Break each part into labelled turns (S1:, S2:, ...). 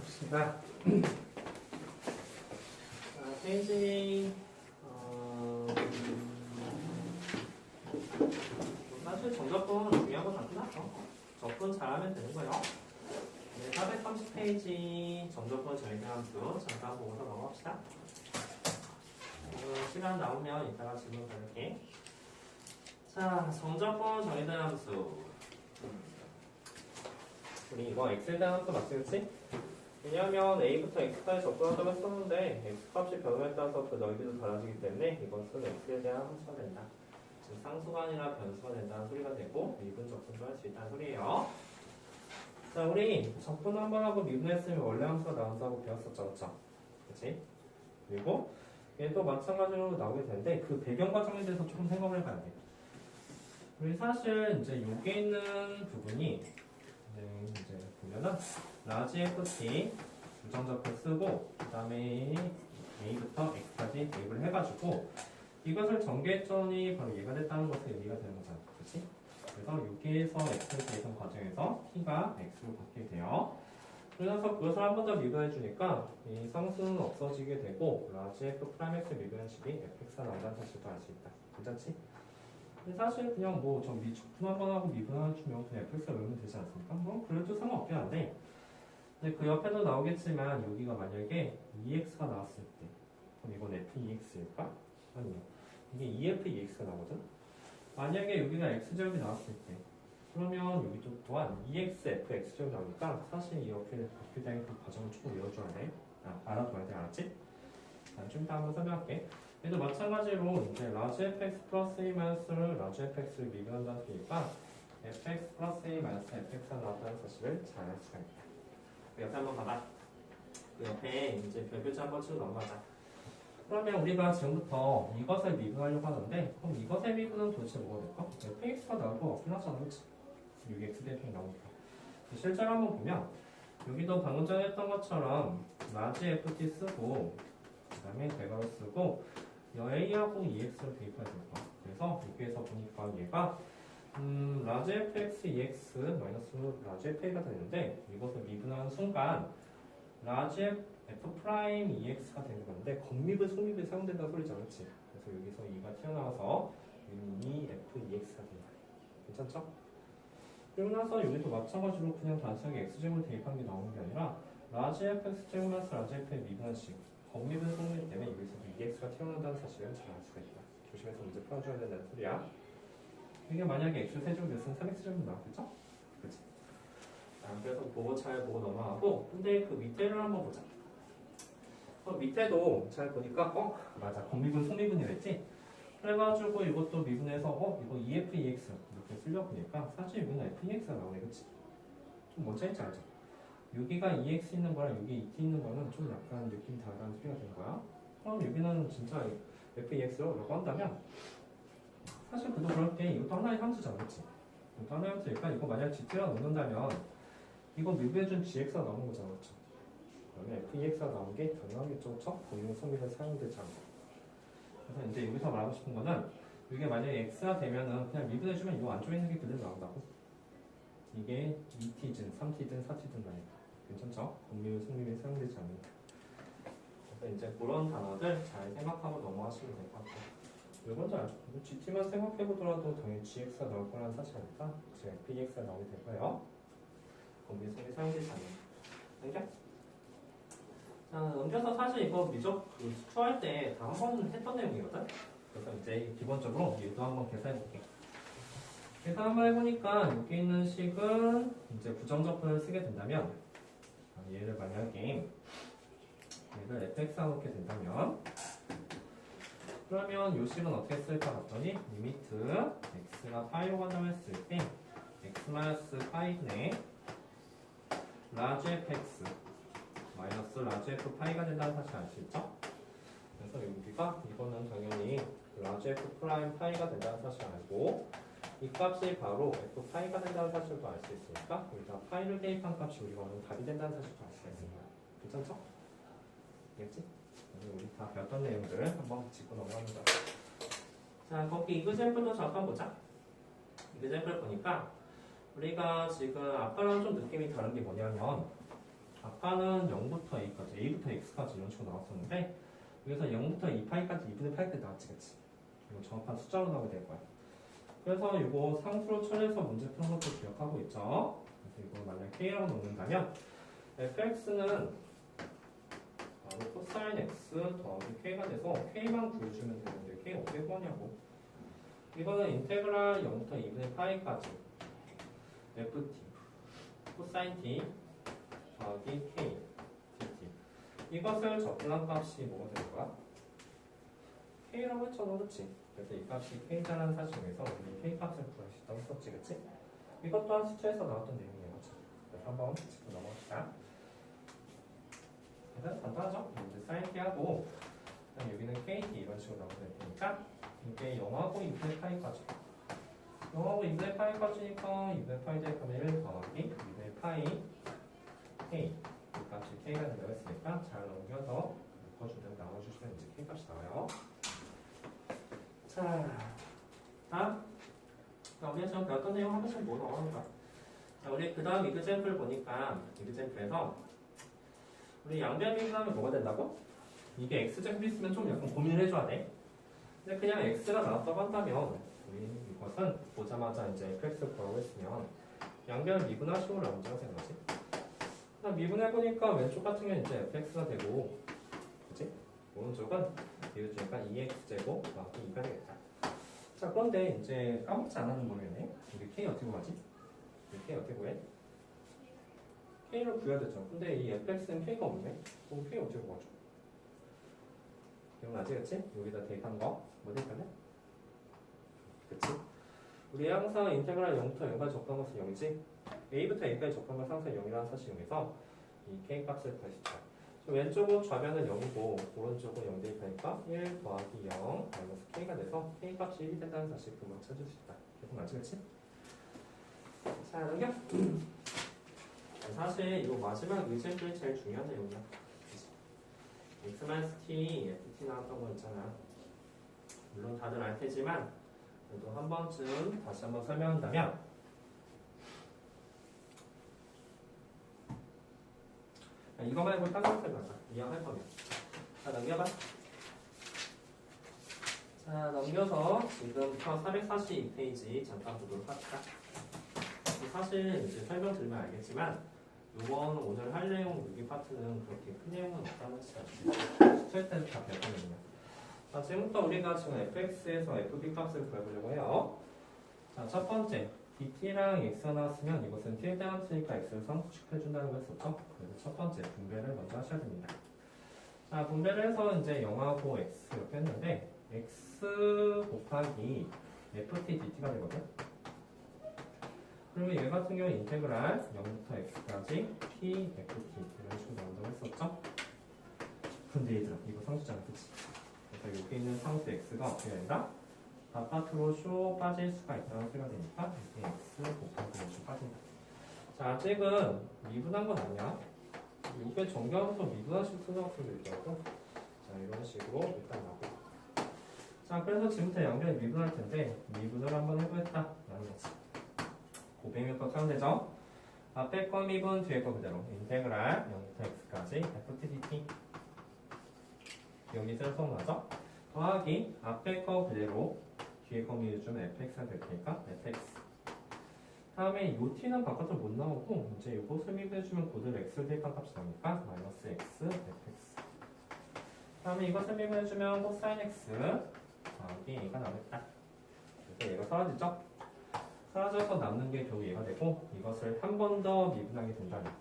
S1: 갑시다. 자, 페이지, 사실 정답은 중요한 거 다 끝났어. 접근 잘하면 되는 거예요. 네, 430페이지 정답은 절대함수 잠깐 보고서 넘어갑시다. 시간 나오면 이따가 질문 받을게. 자, 정답은 절대함수. 우리 이거 엑셀 대함수 맞지, 그치? 왜냐하면 A부터 X까지 접근하자고 했었는데 X값이 변화에 따라서 그 넓이도 달라지기 때문에 이것은 X에 대한 함수가 된다. 즉 상수가 아니라 변수가 된다는 소리가 되고 미분 접근도 할 수 있다는 소리예요. 자, 우리 접근 한번 하고 미분했으면 원래 함수가 나온다고 배웠었죠, 그쵸? 그치? 그리고 얘도 마찬가지로 나오게 되는데 그 배경 과정에 대해서 조금 생각을 해봐야 돼. 우리 사실 이제 여기 있는 부분이 이제 보면은 라지 FT 부정적분 쓰고 그 다음에 A부터 X까지 대입을 해가지고 이것을 전개했더니 바로 얘가 됐다는 것에 의미가 되는 거잖아. 그치? 그래서 여기에서 X를 대입한 과정에서 T가 X로 바뀌게 돼요. 그래서 그것을 한 번 더 미분해주니까 이 상수는 없어지게 되고 라지 F 프라임 X 미분한 식이 fx가 나온다는 사실도 알 수 있다. 괜찮지? 근데 사실 그냥 뭐 전 적분 한 번 하고 미분하나 주면 그냥 fx가 외우면 되지 않습니까? 뭐 그래도 상관없긴 한데 근데 그 옆에도 나오겠지만 여기가 만약에 2x가 나왔을 때 그럼 이건 f2x일까? 아니요. 이게 2f2x가 나오거든? 만약에 여기가 x제곱이 나왔을 때 그러면 여기도 또한 2x, fx제곱이 나오니까 사실 이 옆에 대한 그 과정을 조금 외워줘야 돼. 알아둬야 돼. 알았지? 좀 이따 한번 설명할게. 얘도 마찬가지로 이제 라지 fx 플러스 a 마이너스를 라지 fx를 미분한다는 소리니까 fx 플러스 a 마이너스 fx가 나왔다는 사실을 잘 알 수가 있다. 그 옆에 한번 봐봐. 그 옆에 이제 별표자 한번 치고 넘어가자. 그러면 우리가 지금부터 이것을 미분하려고 하는데 그럼 이것의 미분은 도대체 뭐가 될까? fx가 나올 거 없긴 하잖아. 그치? 6x 대표이 나오니까. 실제로 한번 보면 여기도 방금 전에 했던 것처럼 라지 ft 쓰고 그 다음에 대괄호 쓰고 a하고 2x를 대입해야 될 거야. 그래서 여기에서 보니까 얘가 라지 fx 2x 마이너스 라지 fa가 되는데 이것을 미분하는 순간 라지 f 프라임 2x가 되는 건데 겉미분 속미분이 사용된다는 소리잖아. 그렇지? 그래서 여기서 2가 튀어나와서 2f2x가 된다. 괜찮죠? 그리고 나서 여기도 마찬가지로 그냥 단순하게 x제곱을 대입한 게 나오는 게 아니라 라지 fx제곱 마이너스 라지 f의 미분한 식 겉미분 속미분 때문에 여기서 2x가 튀어나온다는 사실을 잘 알 수가 있다. 조심해서 문제 풀어줘야 된다는 소리야. 이게 만약에 x 세제곱 됐으면 3x제곱 나왔겠죠? 그치? 그래서 보고 잘 보고 넘어가고 근데 그 밑에를 한번 보자. 밑에도 잘 보니까 맞아 겉미분 속미분이랬지? 그래가지고 이것도 미분해서 이거 EF2X 이렇게 쓰려고 보니까 사실 이거는 F2X가 나오네. 그치? 좀 뭔 차이인지 알죠? 여기가 2X 있는 거랑 여기 2T 있는 거는 좀 약간 느낌이 다르다는 소리가 되는 거야. 그럼 여기는 진짜 F2X로 라고 한다면 사실 그도 그럴 게 이것도 하나의 함수잖아. 그치? 이것도 하나의 함수니까 이거 만약 GT가 넣는다면 이거 미분해준 GX가 나오는 거잖아. 그쵸? 그러면 F2X가 나온 게 당연하겠죠. 그쵸? 공용 성질에 사용되지 않고. 그래서 이제 여기서 말하고 싶은 거는 이게 만약에 x가 되면은 그냥 미분해주면 이 안쪽에 있는 게 그대로 나온다고. 이게 2t든 3t든 4t든 나니까 괜찮죠? 공미분, 속미분이 사용되지 않는다. 그래서 이제 그런 단어들 잘 생각하고 넘어가시면 될 것 같아요. 이건 잘 알죠? GT만 생각해보더라도 당연히 GX가 나올 거라는 사실 아닐까? 지금 FEX가 나오게 될 거예요. 공미분, 속미분이 사용되지 않는다. 알겠죠? 자, 넘겨서 사실 이거 미적 수투할 때 다 한 번 했던 내용이거든? 그래서 이제 기본적으로 얘도 한번 계산해볼게. 계산 한번 해보니까 여기 있는 식은 이제 부정적분을 쓰게 된다면 얘를 만약에 얘를 fx가 놓게 된다면 그러면 이 식은 어떻게 쓸까 봤더니 리미트 x가 파이로 간다고 했을 때 x-파이분의 라지 fx 마이너스 라지 f 파이가 된다는 사실 알 수 있죠? 그래서 여기가 이거는 당연히 라지 f 프라임 파이가 된다는 사실 알고 이 값이 바로 f 파이가 된다는 사실도 알 수 있으니까 우리가 파이를 대입한 값이 우리가 얻는 답이 된다는 사실도 알 수가 있습니다. 괜찮죠? 알겠지? 우리 다 배웠던 내용들 한번 짚고 넘어갑니다. 자, 거기 이그샘플도 잠깐 보자. 이그샘플 보니까 우리가 지금 아까랑 좀 느낌이 다른 게 뭐냐면 아까는 0부터 a까지, a부터 x까지 이런 식으로 나왔었는데 여기서 0부터 2파이까지 2분의 8까지 나왔지, 그치? 이거 정확한 숫자로 나오게 될 거야. 그래서 이거 상수로 처리해서 문제 푸는 것도 기억하고 있죠? 그래서 이거 만약 k라고 놓는다면 fx는 바로 코사인 x 더하기 k가 돼서 k만 구해주면 되는데 k 어떻게 구하냐고. 이거는 인테그랄 0부터 2분의 파이까지 ft 코사인 t 더하기 k dt 이것을 접근한 값이 뭐가 될 거야? k라고 했잖아, 그렇지? 그래서 이 값이 k자라는 사실에서 우리 k 값을 구할 수 있다고 했었지, 그치? 이것 또한 수치에서 나왔던 내용이에요, 그치? 그래서 한번 짚고 넘어갑시다. 일단 간단하죠? 이제 sin t하고 여기는 kt 이런 식으로 나오게 될 테니까 이게 0하고 2분의 파이까지 0하고 2분의 파이까지니까 2분의 파이 대입하면 1 더하기 2분의 파이 k 이 값이 k가 된다고 했으니까 잘 넘겨서 묶어주면 나눠주시면 이제 k 값이 나와요. 자, 다음 우리가 지금 배웠던 내용 하면서 뭐 나오는가? 자, 우리 그 다음 이그잼플 보니까 이그잼플에서 우리 양변 미분하면 뭐가 된다고? 이게 x제곱 있으면 좀 약간 고민을 해줘야 돼. 근데 그냥 x가 나왔다고 한다면 우리 이것은 보자마자 이제 fx 구하고 했으면 양변을 미분하시고 라는 문제가 되는 거지. 미분해보니까 왼쪽 같은 경우는 이제 fx가 되고, 그치? 오른쪽은 비율주니까 2x제곱 더하기 2가 되겠다. 자, 그런데 이제 까먹지 않았는 모르겠네. 우리 k 어떻게 구하지? 우리 k 어떻게 구해? k를 구해야 되죠. 근데 이 fx는 k가 없네. 그럼 k 어떻게 구하죠? 기억나지, 그치? 여기다 대입한 거. 뭐 대입하냐? 그치? 우리 항상 인테그랄 0부터 0까지 접한 것은 0이지? a부터 a까지 접한 것은 항상 0이라는 사실에서 이 k 값을 구할 수 있다. 왼쪽은 좌변은 0이고 오른쪽은 0 대입하니까 1 더하기 0 마이너스 k가 돼서 k 값이 1이 된다는 사실 금방 찾을 수 있다. 기억나지, 그치? 자, 넘겨. 사실 이거 마지막 의제표이 제일 중요한 내용이야. x-t, ft 나왔던 거 있잖아. 물론 다들 알 테지만 그래도 한 번쯤 다시 한번 설명한다면 이거 말고 다른 것을 봐봐. 이해할 거면. 자, 넘겨봐. 자, 넘겨서 지금부터 442페이지 잠깐 보도록 합시다. 사실 이제 설명 들으면 알겠지만 이번 오늘 할 내용 여기 파트는 그렇게 큰 내용은 없다는 사실. 수업 때는 다 배웠거든요. 자, 지금부터 우리가 지금 fx에서 fb 값을 구해보려고 해요. 자, 첫 번째 dt랑 x가 나왔으면 이것은 t에 대한 t니까 x를 성취해준다는 걸 했었죠. 그래서 첫 번째 분배를 먼저 하셔야 됩니다. 자, 분배를 해서 이제 0하고 x 이렇게 했는데 x 곱하기 ft dt가 되거든. 그러면 얘 같은 경우 인테그랄 0부터 x까지 t ft 이런 식으로 나온다고 했었죠. 근데 얘들아 이거 상수잖아, 그치? 그래서 여기 있는 상수 x가 어떻게 된다? 바깥으로 쇼 빠질 수가 있다는 소리가 되니까 이게 x 곱하기 쇼 빠진다. 자, 아직은 미분한 건 아니야. 이게 정교하면서 미분하실 수능학생도 있더라고. 자, 이런 식으로 일단 나오고. 자, 그래서 지금부터 양변을 미분할 텐데 미분을 한번 해보겠다라는 거지. 고백명법 하면 되죠? 앞에 거 미분, 뒤에 거 그대로. 인테그랄 0부터 x까지 ft dt. 여기 쓸 성나죠? 더하기 앞에 거 그대로 뒤에 거 미분해주면 fx가 될 테니까 fx. 다음에 요 t는 바깥으로 못 나오고 이제 요것을 미분해주면 그대로 x를 대입한 값이 나오니까 마이너스 x fx. 다음에 이것을 미분해주면 코사인 x 더하기 a가 나오겠다. 그래서 얘가 사라지죠? 사라져서 남는 게 겨우 얘가 되고 이것을 한 번 더 미분하게 된다면,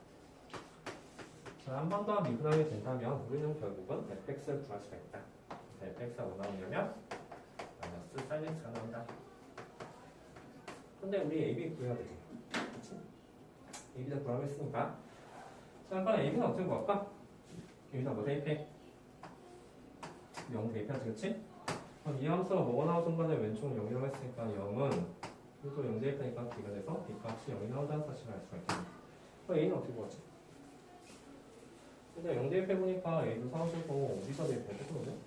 S1: 자, 한 번 더 미분하게 된다면 우리는 결국은 fx를 구할 수가 있다. fx가 뭐 나오냐면 마이너스 sin x가 나온다. 근데 우리 ab 구해야 되지, 그치? ab다 구하고 했으니까. 자, 그럼 ab는 어떻게 구할까? 여기다 뭐 대입해? 0 대입해야지, 그치? 그럼 이 함수가 뭐가 나오든 간에 왼쪽은 0이라고 했으니까 0은 또 0 대입하니까 b가 돼서 b 값이 0이 나온다는 사실을 알 수가 있겠네. 그럼 a는 어떻게 구하지? 근데 0 대입해보니까 a도 사라지고 어디서 대입해야 되거든?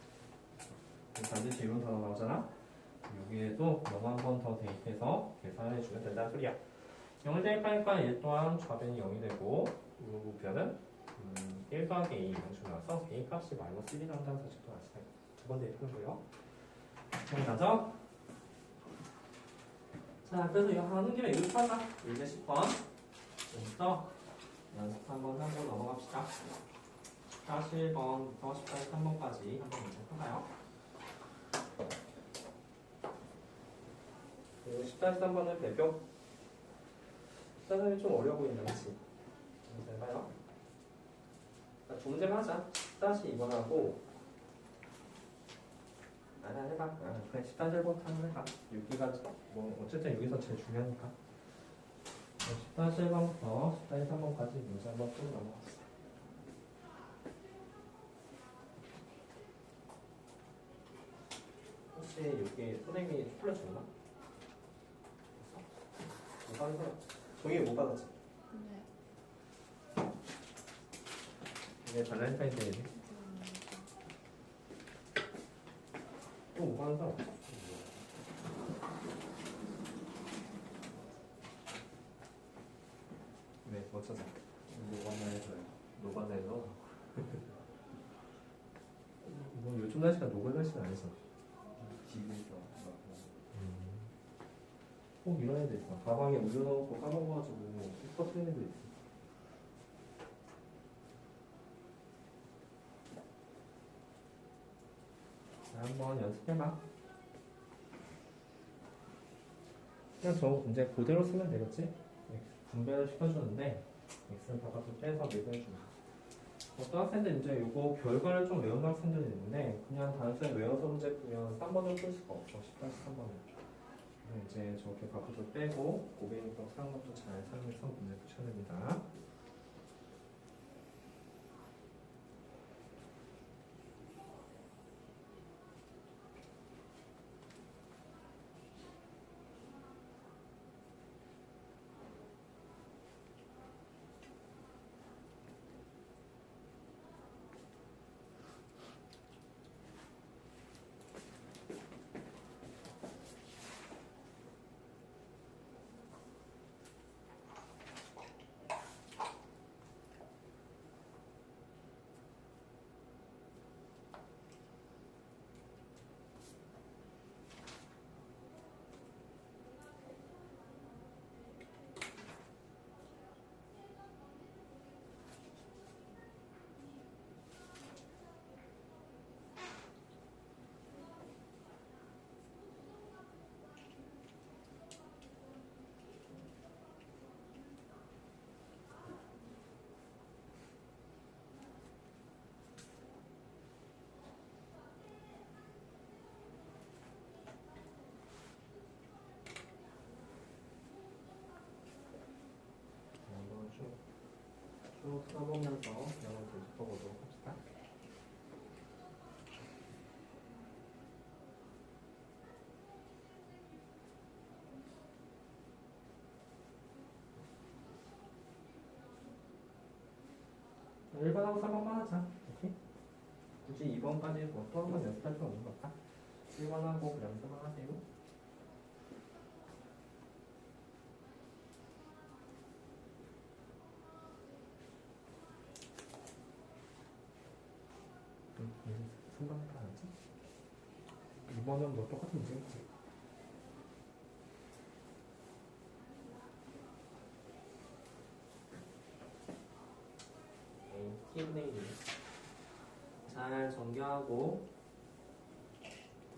S1: 반드시 이런 단어 나오잖아? 여기에도 0 한 번 더 대입해서 계산해주면 된다는 소리야. 0을 대입하니까 얘 또한 좌변이 0이 되고 우변은 1 더하기 A 이항식 나와서 A 값이 마이너스 1이 나온다는 사실도 아시나요? 두 번째 풀고요. 기억나죠? 자, 그래서 이거 하는 김에 이거 하자. 110번. 여기서 연습 한번 하고 넘어갑시다. 41번부터 13번까지 한번 문제 풀까요? 그리고 13번은 배경. 13번이 좀 어려워 보인다, 그치? 잘 봐요. 두 문제만 하자. 14-2번하고 해봐. 그냥 14번부터 한번 해봐. 6기가 뭐 어쨌든 여기서 제일 중요하니까. 14번부터 13번까지 문제 한번 풀고 넘어갑시다. 혹시 여기 선생님이 풀려줬나? 못 받으세요? 종이 못 받았지?
S2: 네.
S1: 이게 달라니까 이제 또 못 받은 사람 없어? 네, 못 찾아. 노바나에서 뭐 요즘 날씨가 노골 날씨는 아니죠.
S3: 집에서
S1: 꼭 이런 애들 있어. 가방에 우유 넣고 까먹어가지고 터트리는 애들 있어. 자, 한번 연습해봐. 그냥 저 문제 그대로 쓰면 되겠지? 분배를 시켜주는데 x는 바깥으로 빼서 매분해줍니다. 어떤 학생들 이제 이거 결과를 좀 외우는 학생들이 있는데 그냥 단순히 외워서 문제 풀면 3번을 풀 수가 없죠. 10-3번을. 이제 저렇게 바깥으로 빼고 고배인법 사는 것도 잘 사용해서 문제 푸셔야 됩니다. 쭉 써보면서 영어를 짚어보도록 합시다. 자, 1번하고 3번만 하자. 오케이? 굳이 2번까지 뭐 또 한 번 연습할 필요 없는 것 같다. 1번하고 그냥 3번 하세요. 금방 해봐야지. 이번은 뭐 똑같은 문제겠지. Q&A 잘 정리하고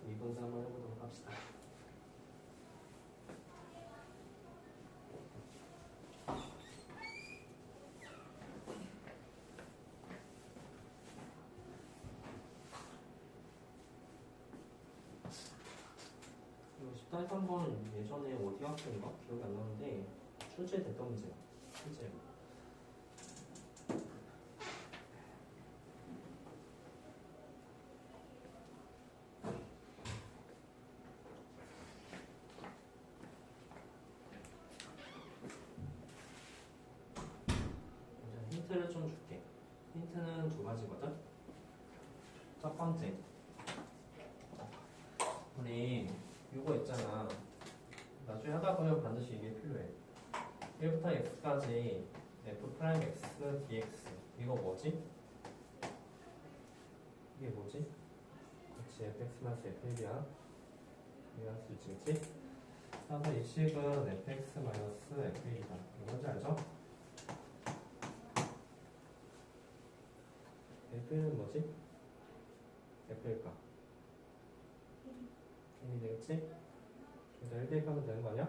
S1: 2번 3번 해보도록 합시다. 그리고 13번 예전에 어디 학교인가? 기억이 안 나는데 출제됐던 문제야. 실제로. 힌트를 좀 줄게. 힌트는 두 가지거든. 첫 번째, 우리 이거 있잖아. 나중에 하다 보면 반드시 이게 필요해. 1부터 x까지 f 프라임 x dx 이거 뭐지? 이게 뭐지? 그렇지, fx 마이너스 f1이야. 이해할 수 있지, 그치? 그래서 이 식은 fx 마이너스 f1이다. 이거 뭔지 알죠? f1은 뭐지? f1값. 1이 되겠지? 그래서 1 대입하면 되는 거 아니야?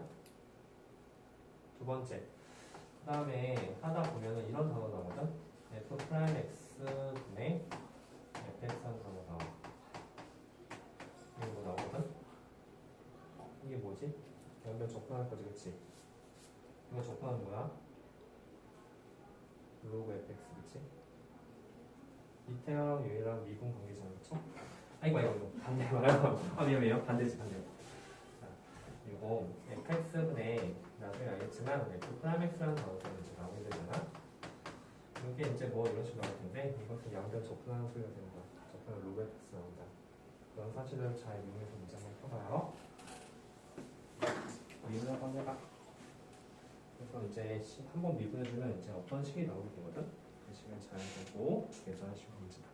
S1: 두 번째. 그 다음에 하다 보면은 이런 단어 나오거든? f 프라임 x 분의 fx 한 단어 나와. 이거 나오거든? 이게 뭐지? 연변 적분할 거지, 그치? 이거 적분하면 뭐야? 로그 fx, 그치? 이태랑 유이랑 미분 관계잖아, 그쵸? 아이고, 반대 말아요. 미안해요. 반대지, 반대. 자, 이거 fx분의 나중에 알겠지만 f 프라임 x라는 단어가 이제 나오게 되잖아. 이게 이제 뭐 이런 식으로 나올 텐데 이것은 양변 접근하는 소리가 되는 거야. 접근은 로그 fx 나온다. 그런 사실을 잘 이용해서 문제 한번 펴봐요. 미분 한번 해봐. 그래서 이제 한번 미분해주면 이제 어떤 식이 나오게 되거든. 그 식을 잘 보고 계산하시면 됩니다.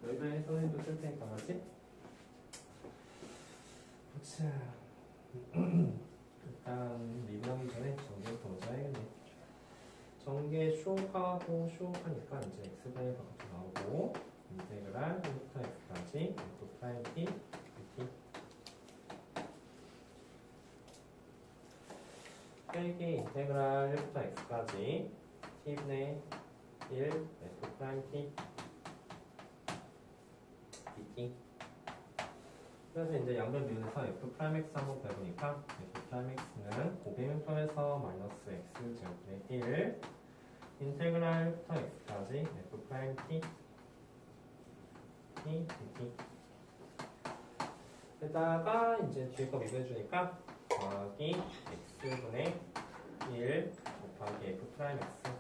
S1: 너희들 선생님도 쓸 테니까 맞지? 자, 일단 미분하기 전에 전개부터 먼저 해야겠네. 전개 쇼하고 쇼하니까 이제 x분의 바깥으로 나오고 인테그랄 1부터 x까지 f 프라임 t dt 빼기 인테그랄 1부터 x까지 t분의 1 f 프라임 t dt. 그래서 이제 양변 미분에서 f 프라임 x 한번 배우니까 f 프라임 x는 고배명점에서 마이너스 x 제곱분의 1 인테그랄 1부터 x까지 f 프라임 t dt. 게다가 이제 뒤에 거 미분해주니까 더하기 x분의 1 곱하기 f 프라임 x.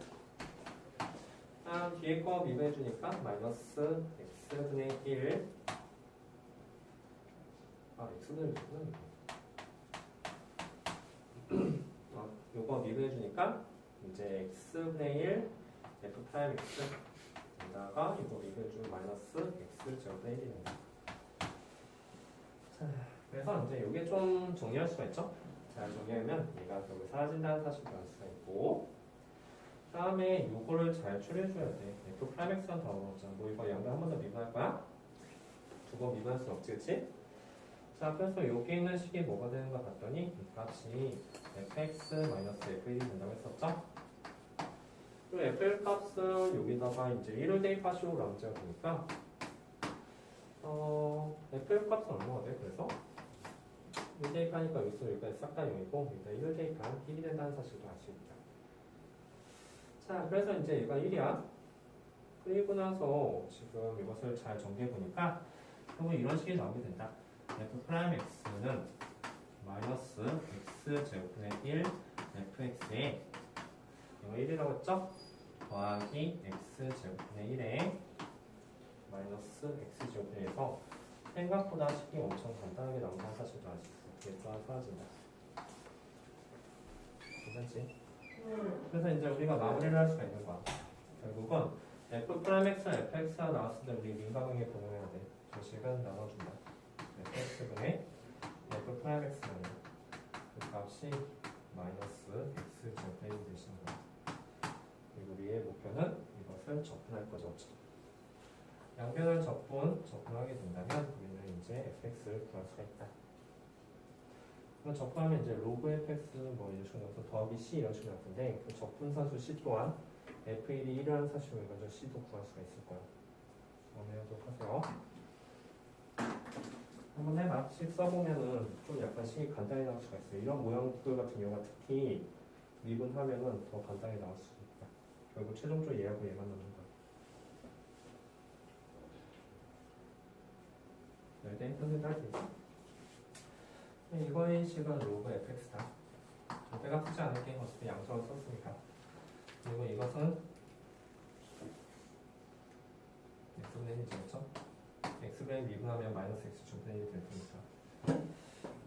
S1: 다음 뒤에 거 미분해주니까 마이너스 x분의 1 x분의 1은 요거 미분해주니까 이제 x분의 1 f 프라임 x 여기다가 이거 미분해주면 마이너스 x 제곱분의 1이 됩니다. 자, 그래서 이제 요게 좀 정리할 수가 있죠? 잘 정리하면 얘가 결국 사라진다는 사실도 알 수가 있고 다음에 요거를 잘 추려줘야 돼. f 프라임 x는 다 어렵잖아. 뭐 이거 양변 한 번 더 미분할 거야? 두 번 미분할 수 없지, 그치? 자, 그래서 여기 있는 식이 뭐가 되는가 봤더니 이 값이 fx-f1이 된다고 했었죠? 그리고 f1 값은 여기다가 이제 1을 대입하시고 라운드가 되니까 f1 값은 얼마가 돼? 그래서 1 대입하니까 여기까지 싹 다 0이고 여기다 1을 대입하면 1이 된다는 사실도 알 수 있다. 자, 그래서 이제 얘가 1이야. 그리고 나서 지금 이것을 잘 정리해보니까 결국 이런 식이 나오게 된다. f 프라임 x는 마이너스 x 제곱분의 1 fx에 이거 1이라고 했죠? 더하기 x 제곱분의 1에 마이너스 x 제곱분의 1에서 생각보다 식이 엄청 간단하게 나온다는 사실도 알 수 있어. 그게 또 사라진다. 괜찮지? 그래서 이제 우리가 마무리를 할 수가 있는 거야. 결국은 f 프라임 x와 fx가 나왔을 때 우리 민가방에 변형해야 돼. 저 식은 나눠준다. fx분의 f 프라임 x는 그 값이 마이너스 x 제곱분의 1이 되시는 거야. 그리고 우리의 목표는 이것을 적분할 거죠. 양변을 적분하게 된다면 우리는 이제 fx를 구할 수가 있다. 그럼 적분하면 이제 로그 fx 뭐 이런 식으로 나와서 더하기 c 이런 식으로 나올 텐데 그 적분산수 c 또한 f1이 1이라는 사실을 가지고 c도 구할 수가 있을 거야. 정리하도록 하세요. 한번 해봐. 식 써보면은 좀 약간 식이 간단히 나올 수가 있어요. 이런 모양들 같은 경우가 특히 미분하면은 더 간단히 나올 수 있다. 결국 최종적으로 얘하고 얘만 남는 거야. 네, 선생님 할수 있어. 이거의 식은 로그 fx다. 절대가 크지 않을게. 어차피 양수로 썼으니까. 그리고 이것은 x분의 1이죠. x분의 1 미분하면 마이너스 x 제곱분의 1이 될 테니까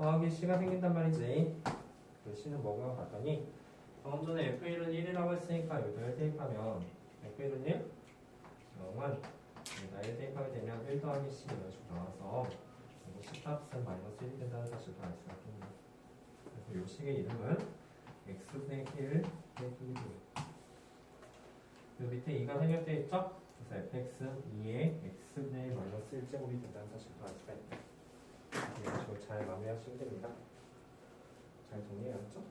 S1: 더하기 C가 생긴단 말이지. 그 C는 뭐가 같더니 방금 전에 F1은 1이라고 했으니까 여기도 1 대입하면 F1은 1? 0은 여기다 1 대입하게 되면 1 더하기 C 이런 식으로 나와서 이거 C 값은 마이너스 1이 된다는 사실을 알 수가 있겠네요. 그래서 이 식의 이름은 X분의 1 빼기 2. 요 밑에 2가 생략되어 있죠? 그래서 fx는 2의 x분의 1 마이너스 1제곱이 된다는 사실을 알 수가 있다. 이런 식으로 잘 마무리하시면 됩니다. 잘 정리해놨죠?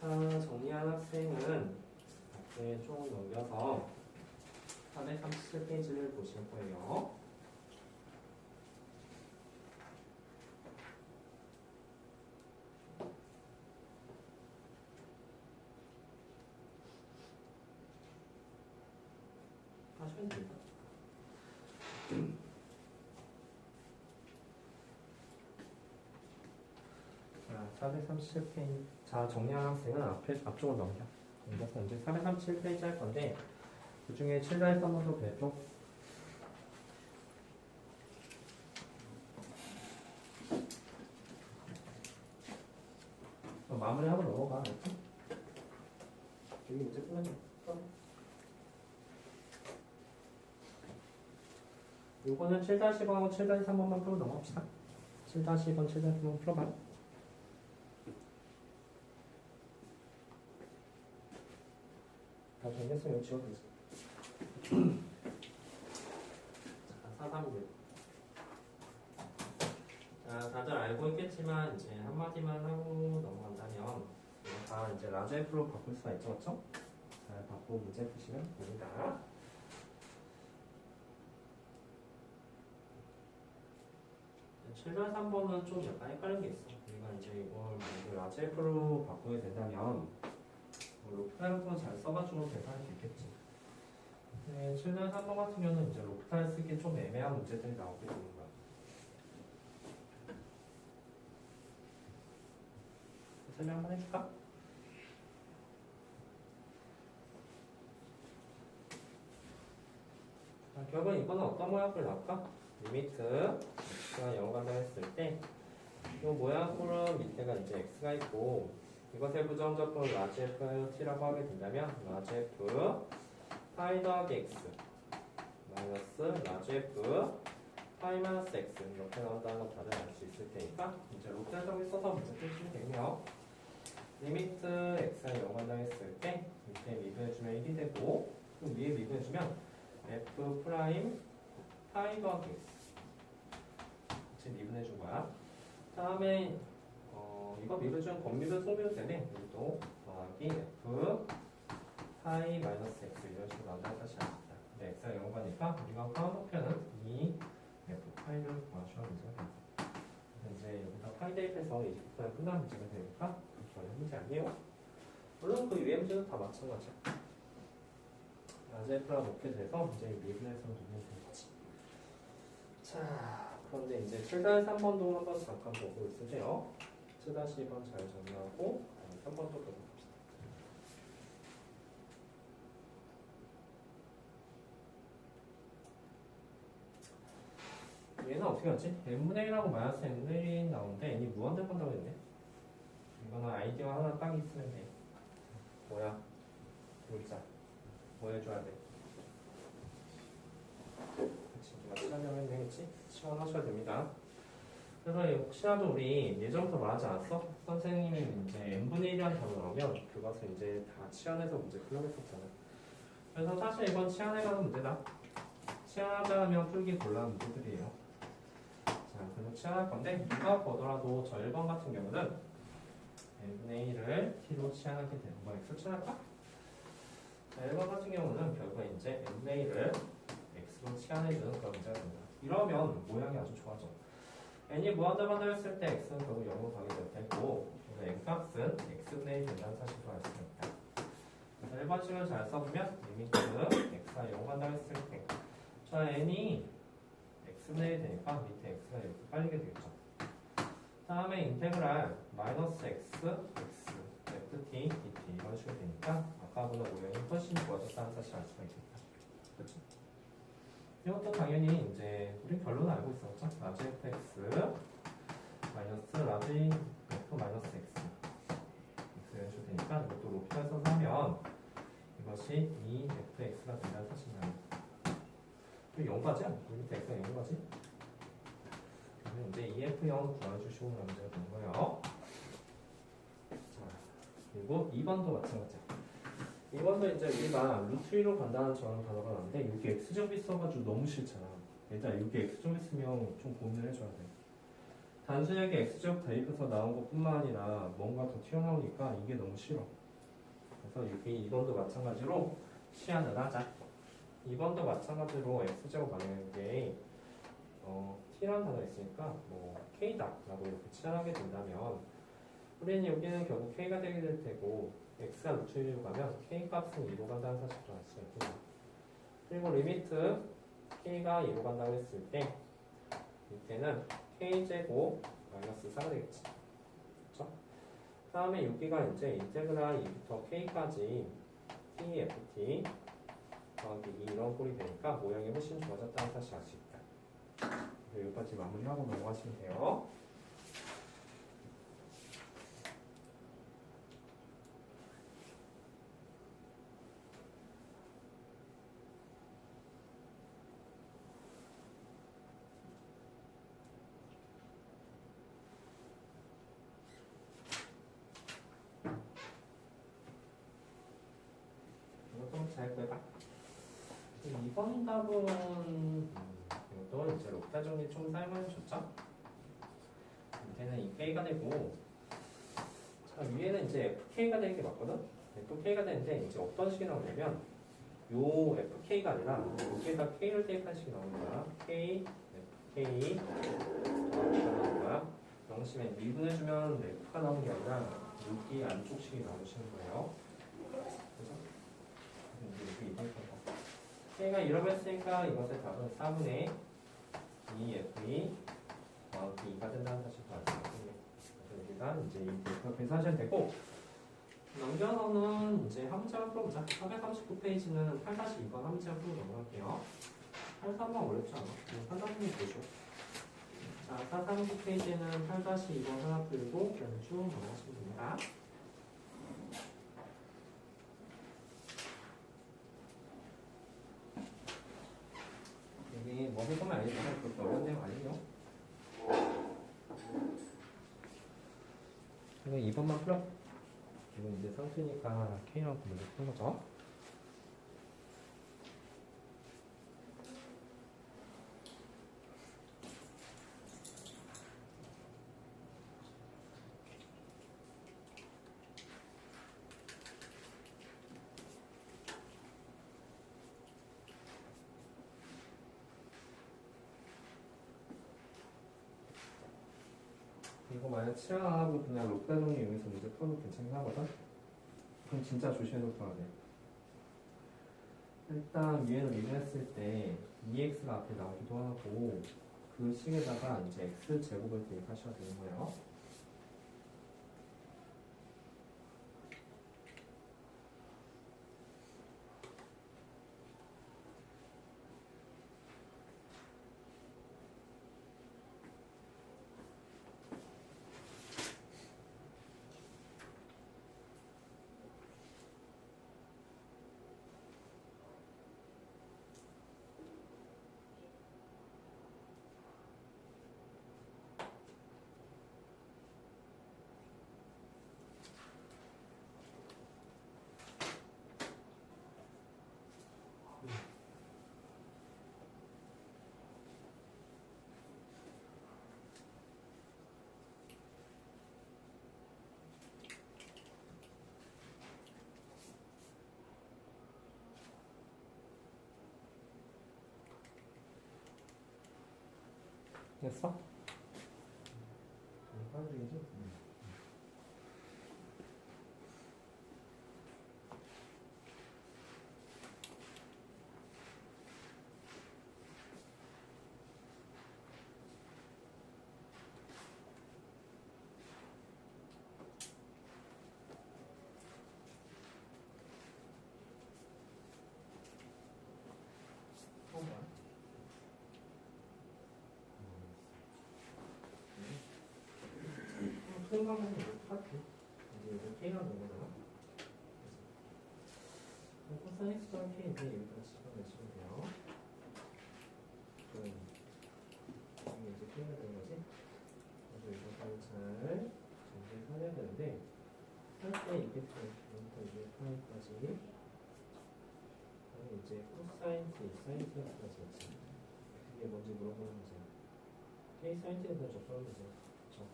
S1: 자, 정리한 학생은 앞에 쭉 넘겨서 437페이지를 보실 거예요. 하시면 됩니다. 자, 437페이지. 자, 정리한 학생은 앞쪽으로 넘겨서 이제 437페이지 할 건데, 그 중에 7달 3번도 배쪽. 마무리하고 넘어가. 알았지? 여기 문제 끝났네. 요거는 7-1하고 7-3번만 풀고 넘어갑시다. 7-1번, 7-3번 풀어봐. 다 정리했으면 이거 지워도 되지. 자, 436. 자, 다들 알고 있겠지만, 이제 한마디만 하고 넘어간다면, 이거 다 이제 라지 F로 바꿀 수가 있죠, 그쵸? 잘 바꾸고 문제 푸시면 됩니다. 7-3번은 좀 약간 헷갈린 게 있어. 우리가 이제 이걸 라지 F로 바꾸게 된다면 로프타일부터 잘 써가지고 계산할 수 있겠지. 네, 7-3번 같은 경우는 이제 로프타일 쓰기 좀 애매한 문제들이 나오게 되는 거야. 설명 한번 해줄까? 자, 결국 이거는 어떤 모양을 나올까? 리미트 x가 0을 간다 했을 때 이 모양으로 밑에가 이제 x가 있고 이것의 부정적분 라지 f t라고 하게 된다면 라지 f 파이 더하기 x 마이너스 라지 f 파이 마이너스 x 이렇게 나온다는 거 다들 알 수 있을 테니까 이제 롯데적을 써서 문제 푸시면 되고요. 리미트 x가 0을 간다 했을 때 밑에 미분해주면 1이 되고 또 위에 미분해주면 f 프라임 파이 더하기 x 지금 미분해준 거야. 다음에 이거 미분해주면 겉미분 속미분 되네. 여기도 더하기 f 파이 마이너스 x 이런 식으로 나온다는 사실 아십니다. 근데 x가 0을 가니까 우리가 파운드표는 2 f 파이를 구하셔야 문제가 됩니다. 이제 여기다 파이 대입해서 이제부터 끝나는 문제가 되니까 전혀 문제 아니에요. 물론 그 위에 문제는 다 마찬가지야. 라지 f가 높게 돼서 이제 미분해서 놓으면 되는 거지. 자, 그런데 이제 7-3번도 한번 잠깐 보고 있으세요. 7-2번 잘 정리하고 3번도 보고 갑시다. 얘는 어떻게 하지? n분의 1하고 마이너스 n분의 1이 나오는데 n이 무한대본다고 했네. 이거는 아이디어 하나 딱 있으면 돼. 뭐야? 놀자. 뭐 해줘야 돼? 그치, 누가 치환하면 되겠지? 치환하셔야 됩니다. 그래서 혹시라도 우리 예전부터 말하지 않았어? 선생님이 이제 n분의 1이라는 단어 나오면 그것을 이제 다 치환해서 문제 풀려고 했었잖아. 그래서 사실 이건 치환해가는 문제다. 치환하자 하면 풀기 곤란한 문제들이에요. 자, 그래서 치환할 건데 누가 보더라도 저 1번 같은 경우는 n분의 1을 t로 치환하게 되는 거 x 치환할까? 자, 1번 같은 경우는 결국에 이제 n분의 1을 x로 치환해주는 그런 문제가 됩니다. 이러면 모양이 아주 좋아져. n이 무한대반을 했을 때 x는 결국 0으로 가게 될 테고 그래서 n값은 x분의 1이 된다는 사실을 알 수가 있다. 그래서 1번식을 잘 써보면 리미트 x가 0 간다 했을 때 자, n이 x분의 1이 되니까 밑에 x가 이렇게 깔리게 되겠죠. 다음에 인테그랄 마이너스 x, x, ft, dt 이런 식으로 되니까 아까보다 모양이 훨씬 좋아졌다는 사실을 알 수가 있겠다. 그렇죠? 이것도 당연히 이제 우리 결론을 알고 있었죠. 라지 fx 마이너스 라지 f 마이너스 x x 연출 되니까 이것도 로피에서 하면 이것이 2fx가 된다는 사실이에요. 이거 0까지야? 리미트 x가 0까지? 그러면 이제 2f0 구해주시고 문제가 되는 거예요. 자, 그리고 2번도 마찬가지야. 2번도 이제 우리가 루트 1로 간다는 저런 단어가 나왔는데 여기 x제곱이 있어가지고 너무 싫잖아. 일단 여기 x제곱 있으면 좀 고민을 해줘야 돼. 단순하게 x제곱 대입해서 나온 것뿐만 아니라 뭔가 더 튀어나오니까 이게 너무 싫어. 그래서 여기 2번도 마찬가지로 시안을 하자. 2번도 마찬가지로 x제곱 만약에 t라는 단어가 있으니까 뭐 k다 라고 이렇게 치환하게 된다면 우리는 여기는 결국 k가 되게 될 테고 x가 루트 1로 가면 k 값은 2로 간다는 사실도 알 수 있고 그리고 리미트 k가 2로 간다고 했을 때 밑에는 k제곱 마이너스 4가 되겠지. 그렇죠? 그 다음에 여기가 이제 인테그랄 2부터 k까지 tft 더하기 2 이런 꼴이 되니까 모양이 훨씬 좋아졌다는 사실 알 수 있다. 여기까지 마무리하고 넘어가시면 돼요. 이것도 잘 빼봐. 2번 답은 이것도 이제 록타 정리 좀 사용하면 좋죠. 밑에는 이 k가 되고 자 위에는 이제 fk가 되는 게 맞거든. fk가 되는데 이제 어떤 식이 나오냐면 요 fk가 아니라 여기에다 k를 대입한 식이 나오는 거야. k fk 나오는 거야. 명심에 미분해주면 f가 나오는 게 아니라 여기 안쪽 식이 나오시는 거예요. 그래서 이제 이렇게 이동할 거. k가 1라고 했으니까 이것의 답은 4분의 2f2 더하기 2가 된다는 사실도 알 수 있거든요. 그래서 여기다 이제 이 대표 계산하시면 되고 넘겨서는 이제 한 문제만 풀어보자. 439페이지는 8-2번 한 문제만 풀고 넘어갈게요. 8-3번 어렵지 않아? 판단문이 보죠. 자, 439페이지는 8-2번 하나 풀고 그냥 쭉 넘어가시면 됩니다. 여기 뭐 해보면 알겠지만 그렇게 어려운 내용 아니에요. 이거 2번만 풀어. 이거 이제 상수니까 K랑 먼저 푸는 거죠. 이거 만약 치환 안 하고 그냥 록다 정리 이용해서 문제 풀어도 괜찮긴 하거든? 그럼 진짜 조심해서 풀어야 돼. 일단 위에는 미분했을 때 2x가 앞에 나오기도 하고 그 식에다가 이제 x제곱을 대입하셔야 되는 거예요. 됐어? 하는 중이지? 큰 방법은 똑같아. 이제 이거 K라는 거잖아. 코사인 수정 K인데 여기다 집어넣으시면 돼요. 그럼 이게 이제 K가 되는 거지? 그래서 이거 잘 정리해서 해야 되는데 할 때 이게 부터 이제 파이까지 그다음에 이제 코사인 T, 사인 T까지 있지. 그게 뭔지 물어보는 거죠. K 사인 T에 대해서 접근하면 되죠. 그쵸?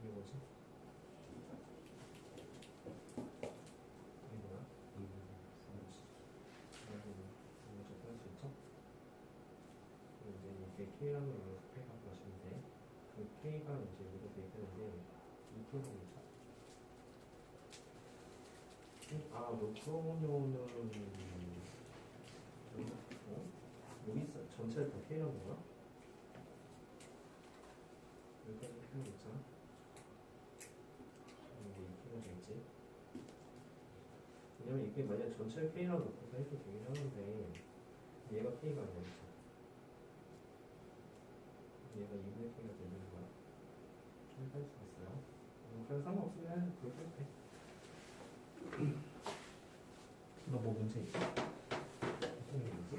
S1: 이게 뭐지? 이게 뭐야? 이거 접근할 수 있죠? 그리고 이제 이게 K라는 걸 K 갖고 가시면 돼. 그 K가 이제 여기로 대입되는데 이 K가 있죠? 아, 노트로는 여기 전체를 다 K라는 거야? 여기까지 K가 있잖아? 이게 이 K가 되겠지? 왜냐면 이게 만약 전체를 K라고 놓고서 해도 되긴 하는데 얘가 K가 아니야, 그쵸? 얘가 2분의 K가 되는 거야. 좀 할 수 있어요. 그냥 상관없으면 그렇게 해도 돼. 너 뭐 문제 있어? 어떤 게 있지?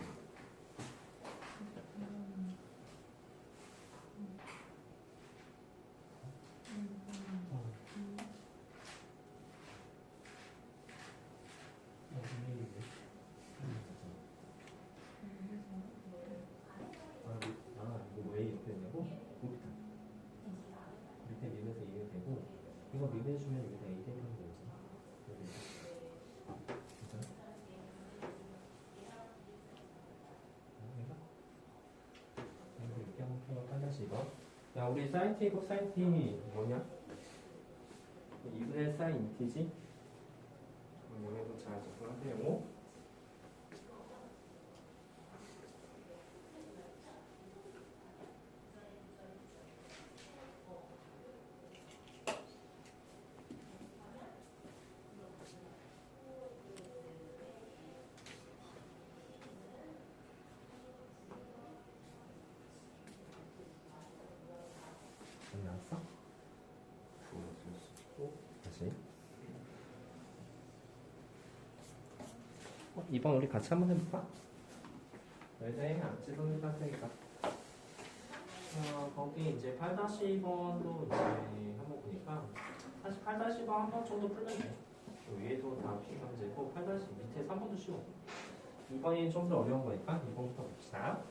S1: 이거 왜 이렇게 되냐고? 밑에 미분에서 2가 되고 이거 미분해주면 여기다 A 대입하면 되지. 괜찮아? 이렇게 한번 풀어 빨다시 이거. 야, 우리 사인 T, 코사인 T 뭐냐? 2분의 사인 2T지? 여기도 잘 접근하세요. 나왔어? 다시. 2번 우리 같이 한번 해볼까? 여기다 안 찍은 상태니까. 거기 이제 8-2번도 이제 한번 보니까 사실 8-2번 한 번 정도 풀면 돼. 위에도 다 P강제고 8- 밑에 3번도 쉬워. 2번이 좀 더 어려운 거니까 2번부터 봅시다.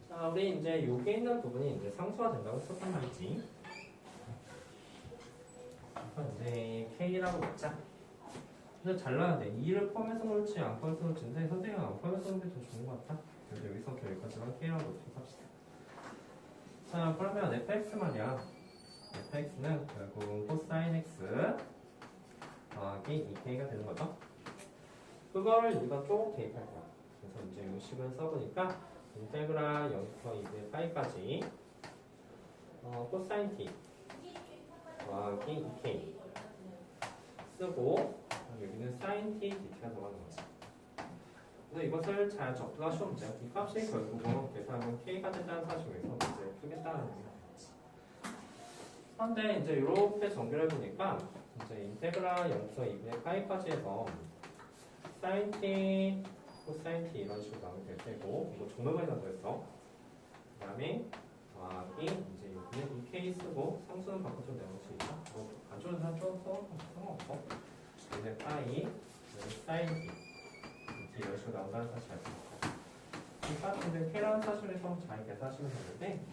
S1: 자, 우리 이제 여기 있는 부분이 이제 상수화 된다고 했었단 말이지. 이제 K라고 놓자. 그래서 잘라야 돼. 2를 포함해서 놓을지 안 포함해서 놓을지인데 선생님은 안 포함해서 놓는 게 더 좋은 것 같아. 그래서 여기서부터 여기까지만 K라고 놓도록 합시다. 자, 그러면 fx 말이야. fx는 결국 코사인 x 더하기 2k가 되는 거죠. 그거를 우리가 쭉 대입할 거야. 그래서 이제 이 식을 써보니까 인테그랄 0부터 2분의 파이까지 코사인 t 더하기 2k 쓰고 여기는 사인 t dt가 들어가는 거지. 그래서 이것을 잘 접근하시면 돼요. 이 값이 결국은 계산하면 k가 된다는 사실에서 이제 풀겠다는 얘기가 되겠지. 그런데 이제 이렇게 전개를 해보니까 이제 인테그랄 0부터 2분의 파이까지 해서 사인 t, 코사인 t 이런 식으로 나오게 될 테고 이거 정말 많이 나왔어. 그 다음에 더하기 이제 여기는 2k 쓰고 상수는 바꿔서 내놓을 수 있다. 뭐 가져오는 사람 좀 상관없어. 이제 파이, 사인 t 이런 식으로 나온다는 사실 알고 있고 이제 K라는 사실에서 잘 계산하시면 되는데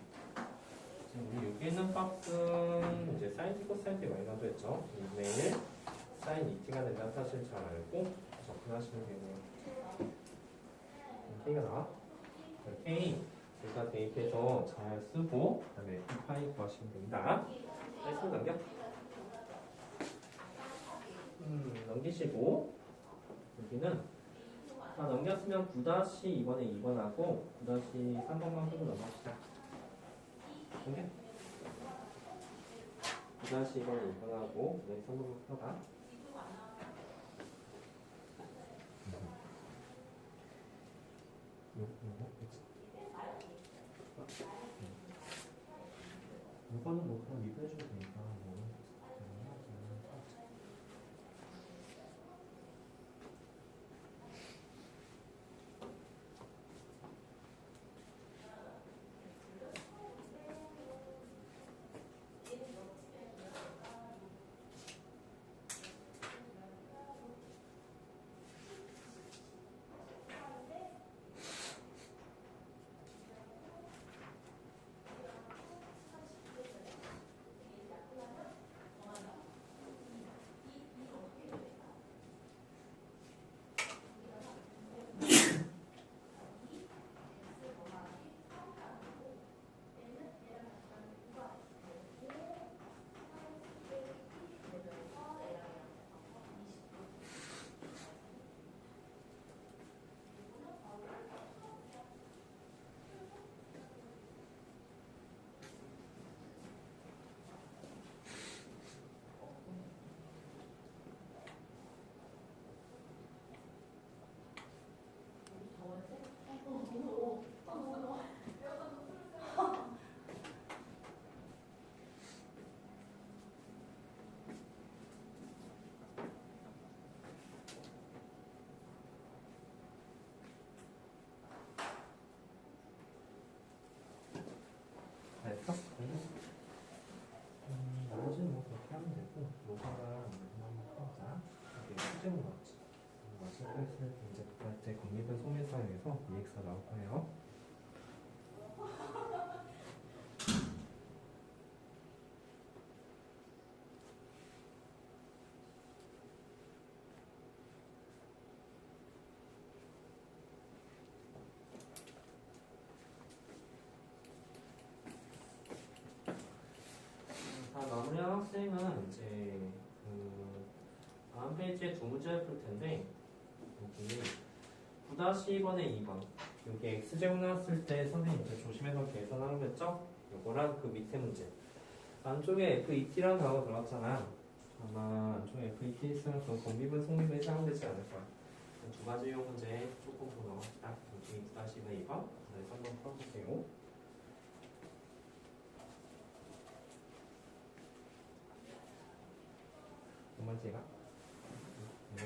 S1: 지금 우리 여기 있는 값은 이제 사인 t, 코사인 t 많이 나도 했죠. 2분의 1 사인 2t가 된다는 사실 잘 알고 접근하시면 되네요. K가 나와? K 일단 대입해서 잘 쓰고 그 다음에 P파이 구하시면 됩니다. 나이스 넘겨. 넘기시고 여기는 다 넘겼으면 9-2번에 2번하고 9-3번만 끄고 넘어갑시다. 넘겨. 9-2번에 2번하고 9-3번만 풀어봐. 요거 이거는 뭐 그냥 미분해주면 되니까 뭐. 됐어? 나머지는 뭐 그렇게 하면 되고 로가랑 한번 풀어보자. 이게 수제문 나왔지. 마지막 클래스는 이제 그할 때 공립은 소매사용해서 EX가 나올 거예요. 자, 마무리한 학생은 이제 그 다음 페이지에 두 문제를 풀 텐데 여기 9-2번에 2번 여기 x제곱 나왔을 때 선생님 이제 조심해서 계산하라고 했죠? 요거랑 그 밑에 문제 안쪽에 FET라는 단어가 들어갔잖아. 아마 안쪽에 FET 있으면 그 공비분 성립에 해당되지 않을 거야. 두 가지 요 문제 조금 더 넘어갑시다. 여기 9-2번에 2번 그래서 한번 풀어볼게요. 두 번째가 네.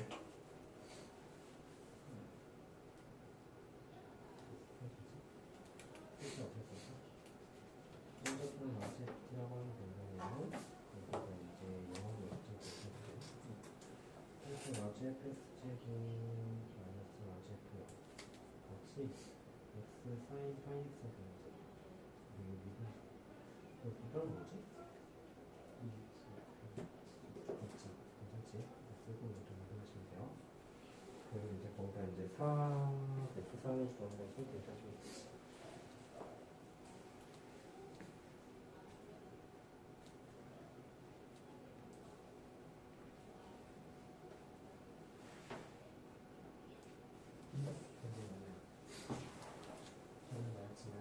S1: 뜻이 어땠었어? 먼저는 어제라고 하면 된다고 그리고 이제 영어로 어쨌든 그래서 어제 패스제곱 마이너스 어제 그 같이 x 사인 파이 x 되는지 그리고 미분 그 비결은 뭐지? 그렇지 괜찮지? 쓰고 이렇게 만들어주시면 돼요. 그리고 이제 거기다 이제 4 x 사인을 주는 것을 대입해주면 되지. 저는 말했지만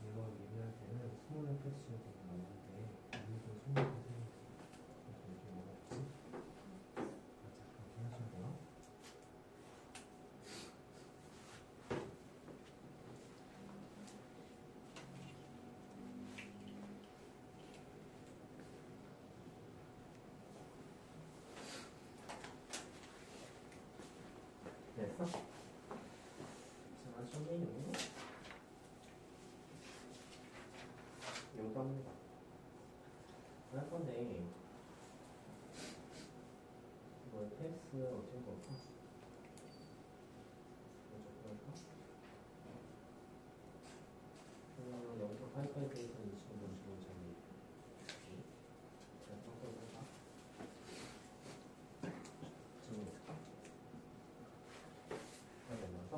S1: 이거 리뷰할 때는 스몰 패스를 되게 많은데 이거 스몰 패스는 이렇게 뭐였지? 맞아 그렇게 하시면 돼요. 됐어? 자, 선생님 요거 한번 할 건데 이거 패스 어떻게 볼까? 여기서 파이파이 데이터 인식을 보시면 저기 잘 섞어서 해봐. 지금 있을까? 하나 넣어서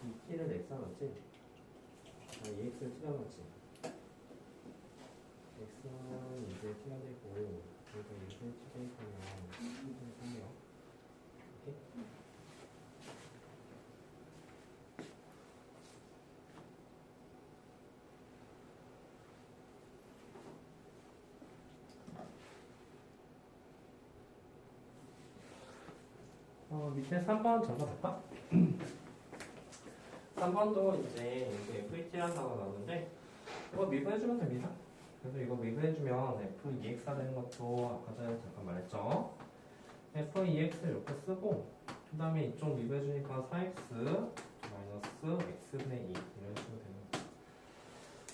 S1: 이 t를 x라 넣었지? 아, 이 x를 t라 넣었지? x는 이제 t가 되고 여기가 이제 t가 있으면 t를 쓰네요. 오케이? 밑에 3번 잠깐볼까? 3번도 이제 여기 FET라는 단어가 나오는데 이거 미분해주면 됩니다. 그래서 이거 미분해주면 FEX가 되는 것도 아까 전에 잠깐 말했죠. FEX를 이렇게 쓰고 그 다음에 이쪽 미분해주니까 4X 마이너스 X분의 2 이런 식으로 되는 거죠.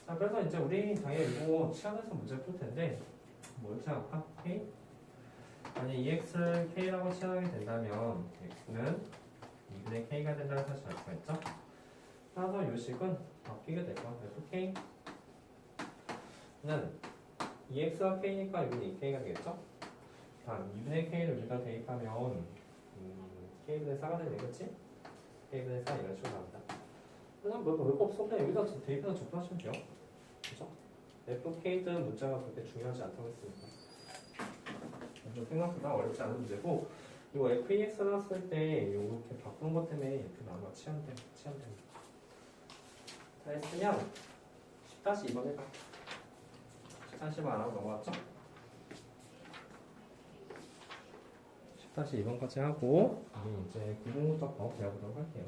S1: 자, 그래서 이제 우리 당연히 이거 시간에서 문제 풀 텐데 뭐 이렇게 할까? K? 만약 EX를 K라고 치환하게 된다면 X는 2분의 K가 된다는 사실 알 수가 있죠? 따라서 요식은 바뀌게 될 거야. FK는 EX가 K니까 여기는 2K가 되겠죠? 다음 2분의 K를 우리가 대입하면 K분의 4가 되네, 그치? K분의 4 이런 식으로 나온다. 그냥 별거 없어. 그냥 여기다 대입해서 적분하시면 돼요. 그죠? FK든 문자가 그렇게 중요하지 않다고 했으니까. 좀 생각보다 어렵지 않은 문제고, 이거 FEX 나왔을 때 이렇게 바꾸는 것 때문에 이렇게 나와 치환됩니다. 자, 했으면 10-2번 해봐. 10-2번 안 하고 넘어갔죠? 10-2번까지 하고, 우리 이제 구분문자법 배워보도록 할게요.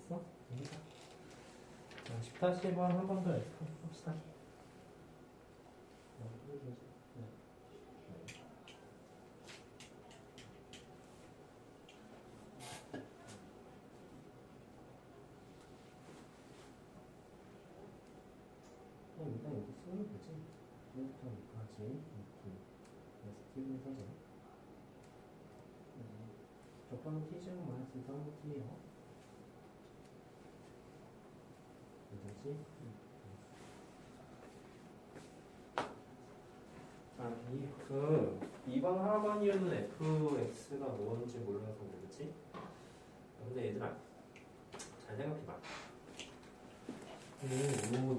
S1: 있어? 자, 10-1번 한 번 더 해봅시다. 일단 여기 쓰면 되지. 1부터 2까지 이렇게 ST를 써줘. 적당한 T제곱 마이너스 3번 T예요. 뭐지? 자, 그 2번 하번 이유는 fx가 뭔지 몰라서 그렇지? 근데 얘들아, 잘 생각해봐. 이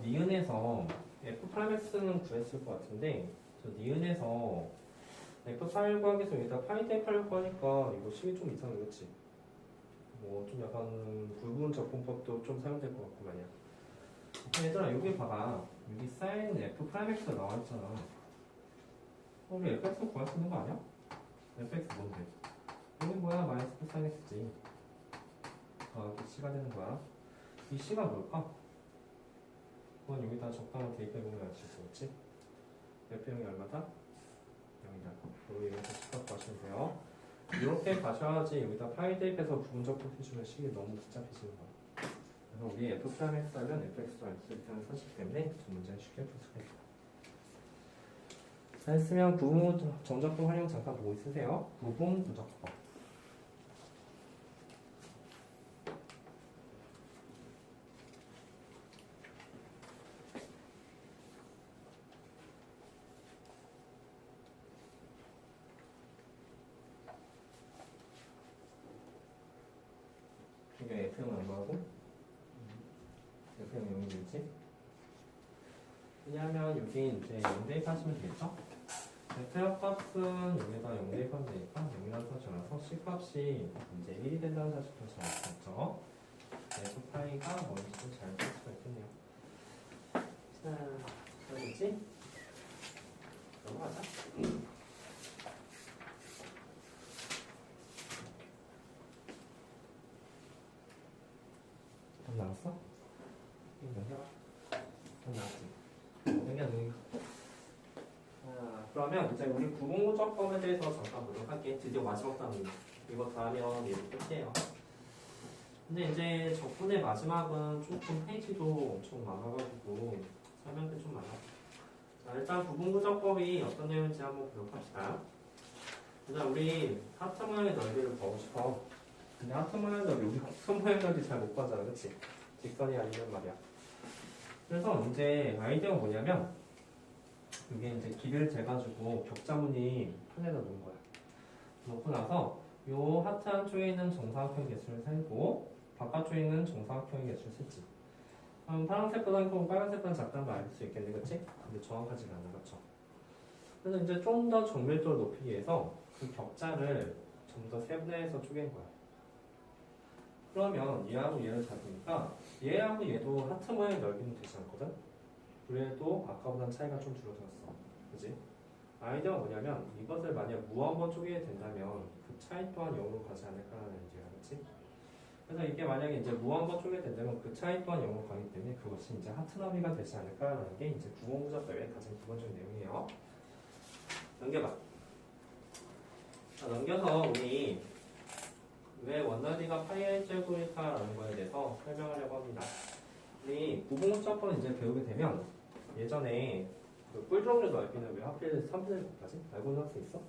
S1: 니은에서 f'(x는 구했을 것 같은데, 저 니은에서 f'(8 구하기 위해서 여기다 파이 대입하려고 하니까 이거 식이 좀 이상해, 그렇지? 뭐 좀 약간 불분 적분법도 좀 사용될 것 같고 말이야. 얘들아, 여기 봐봐. 여기 사인 f'(x가 나와 있잖아. 우리 fx 구할 수 있는 거 아니야? fx 뭔데? 여기 뭐야? 마이너스 코사인 x지. 더하기 c가 되는 거야. 이 c가 뭘까? 그건 여기다 적당한 대입해보면 알 수 있겠지? f형이 얼마다? 0이다. 여기 여기서 식값 구하시면 돼요. 이렇게 가셔야지 여기다 파이 대입해서 부분적분 해주면 식이 너무 복잡해지는 거야. 그래서 우리 f'(x) 하면 fx도 알 수 있다는 사실 때문에 두 문제는 쉽게 풀 수가 있다. 자, 했으면 부분 정적분 활용 잠깐 보고 있으세요. 부분 부적법. 이게 F형은 얼마고? F형이 0이겠지? 왜냐하면 여기 이제 0 대입하시면 되겠죠? F형 값은 여기다 0 대입하면 되니까 0이라는 사실이라서 C값이 이제 1이 된다는 사실도 잘 알 수 있죠? F파이가 뭔지도 잘 풀 수가 있겠네요. 자, 그러지? 넘어가자. 답 나왔어? 이거 해봐. 답 나왔지? 생겼네. 그러면 이제 우리 구분구조법에 대해서 잠깐 보도록 할게. 드디어 마지막 단어입니다. 이거 다 하면 얘도 끝이에요. 근데 이제 적분의 마지막은 조금 페이지도 엄청 많아가지고 설명도 좀 많아. 자, 일단 구분구조법이 어떤 내용인지 한번 보도록 합시다. 일단 우리 하트 모양의 넓이를 보고 싶어. 근데 하트 모양 넓이, 여기 곡선 모양 넓이 잘 못 봤잖아, 그치? 직선이 아니란 말이야. 그래서 이제 아이디어가 뭐냐면, 이게 이제 길이를 재가지고 격자무늬 판에다 놓은 거야. 놓고 나서 요 하트 한쪽에 있는 정사각형 개수를 세고 바깥쪽에 있는 정사각형의 개수를 셌지. 그럼 파란색보다는 크고 빨간색보다는 작다는 걸 알 수 있겠네, 그치? 근데 정확하지가 않아, 그쵸? 그래서 이제 좀 더 정밀도를 높이기 위해서 그 격자를 좀 더 세분화해서 쪼갠 거야. 그러면 얘하고 얘를 잡으니까 얘하고 얘도 하트 모양의 넓이는 되지 않거든? 그래도 아까보다는 차이가 좀 줄어들었어. 그지? 아이디어가 뭐냐면 이것을 만약 무한번 쪼개게 된다면 그 차이 또한 0으로 가지 않을까라는 얘기야. 그치? 그래서 이게 만약에 이제 무한번 쪼개게 된다면 그 차이 또한 0으로 가기 때문에 그것이 이제 하트 너비가 되지 않을까라는 게 이제 구공무적법의 가장 기본적인 내용이에요. 넘겨봐. 자, 넘겨서 우리 왜 원너비가 파이의 제곱일까라는 거에 대해서 설명하려고 합니다. 우리 구공무적법을 이제 배우게 되면 예전에 그 뿔종류 넓이는 왜 하필 3분의 1까지? 알고 있는 학생 있어?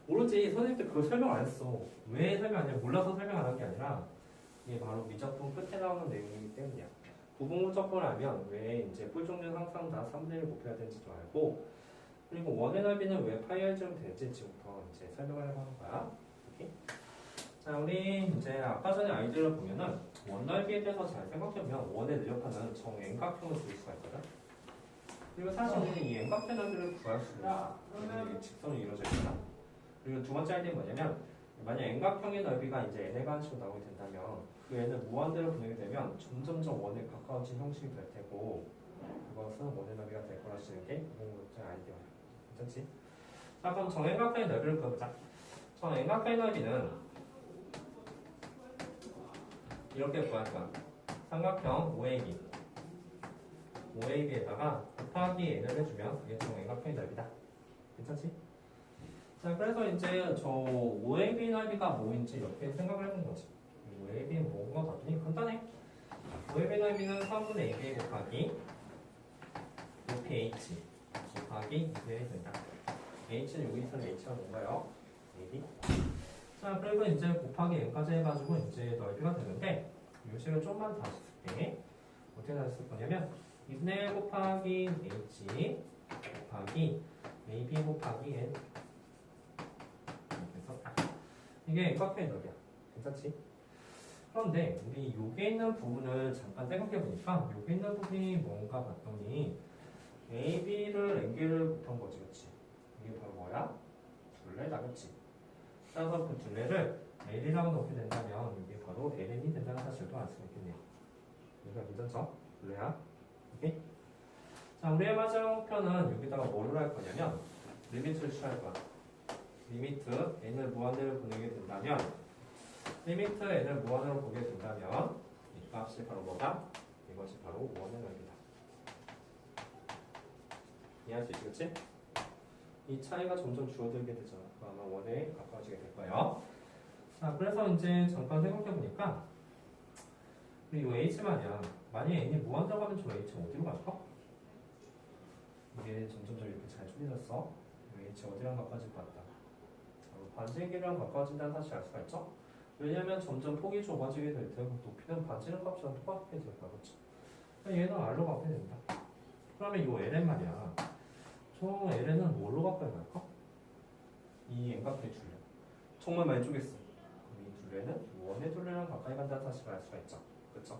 S1: 모르지. 선생님들 그걸 설명 안 했어. 왜 설명 안 했냐? 몰라서 설명 안 한 게 아니라 이게 바로 미적분 끝에 나오는 내용이기 때문이야. 구분무적분을 알면 왜 이제 뿔종류는 항상 다 3분의 1을 곱해야 되는지도 알고 그리고 원의 넓이는 왜 파이알쯤 되는지 지금부터 이제 설명하려고 하는 거야. 오케이? 자, 우리 이제 아까 전에 아이디어를 보면은 원 넓이에 대해서 잘 생각해보면 원에 늘력하는 정 N각형을 그릴 수가 있거든. 그리고 사실 우리는 이 N각형 넓이를 구할 수 있어. 이게 직선이 이루어져 있잖아. 그리고 두 번째 아이디어는 뭐냐면 만약 N각형의 넓이가 이제 N의 관식으로 나오게 된다면 그 N을 무한대로 보내게 되면 점점점 원에 가까워진 형식이 될 테고 그것은 원의 넓이가 될 거라시는 게 공부의 아이디어야. 괜찮지? 자, 그럼 정 N각형의 넓이를 그려보자. 정 N각형의 넓이는 이렇게 구할 거야. 삼각형 OAB에다가 곱하기 N을 해주면 그게 정 N각형의 넓이다. 괜찮지? 자, 그래서 이제 저 OAB 넓이가 뭐인지 이렇게 생각을 해본 거지. OAB는 뭔가 봤더니 간단해. OAB 넓이는 3분의 AB 곱하기 높이 H 곱하기 2에 된다. H는 여기 있는 H가 뭔가요? AB. 자, 그리고 이제 곱하기 N까지 해가지고 이제 넓이가 되는데 이 식을 좀만 더 했을 때 어떻게 나왔을 거냐면 2분의 1 곱하기 H 곱하기 AB 곱하기 N 이게 N각형의 넓이야. 괜찮지? 그런데 우리 여기에 있는 부분을 잠깐 생각해 보니까 여기 있는 부분이 뭔가 봤더니 AB를 N개를 곱한 거지, 그치? 이게 바로 뭐야? 둘레다, 그치? 따라서 그 둘레를 L이라고 놓게 된다면 이게 바로 LN이 된다는 사실도 알 수 있겠네요. 여기가 괜찮죠? 둘레야. 오케이? 자, 우리의 마지막 목표는 여기다가 뭐를 할 거냐면 리미트를 취할 거야. 리미트 n을 무한대로 보내게 된다면 리미트 n을 무한으로 보게 된다면 이 값이 바로 뭐다? 이것이 바로 원의 넓이다. 이해할 수 있겠지? 이 차이가 점점 줄어들게 되죠. 아마 원에 가까워지게 될 거예요. 자, 그래서 이제 잠깐 생각해 보니까 우리 이 h만이야. 만약에 n이 무한대로 가면 저 h 어디로 갈까? 이게 점점 이렇게 잘 줄여졌어. h 어디랑 가까워질 것 같다. 반지기랑 가까워진다는 사실 알 수가 있죠? 왜냐면 점점 폭이 좁아지게 될 때 높이는 반지름 값이랑 똑같게 될 거야, 그렇죠? 얘는 R로 가게 된다. 그러면 이 LN 말이야. 저 LN은 뭘로 가까이 갈까? 이 N각형의 둘레. 정말 많이 쪼갰어. 이 둘레는 원의 둘레랑 가까이 간다는 사실을 알 수가 있죠, 그렇죠?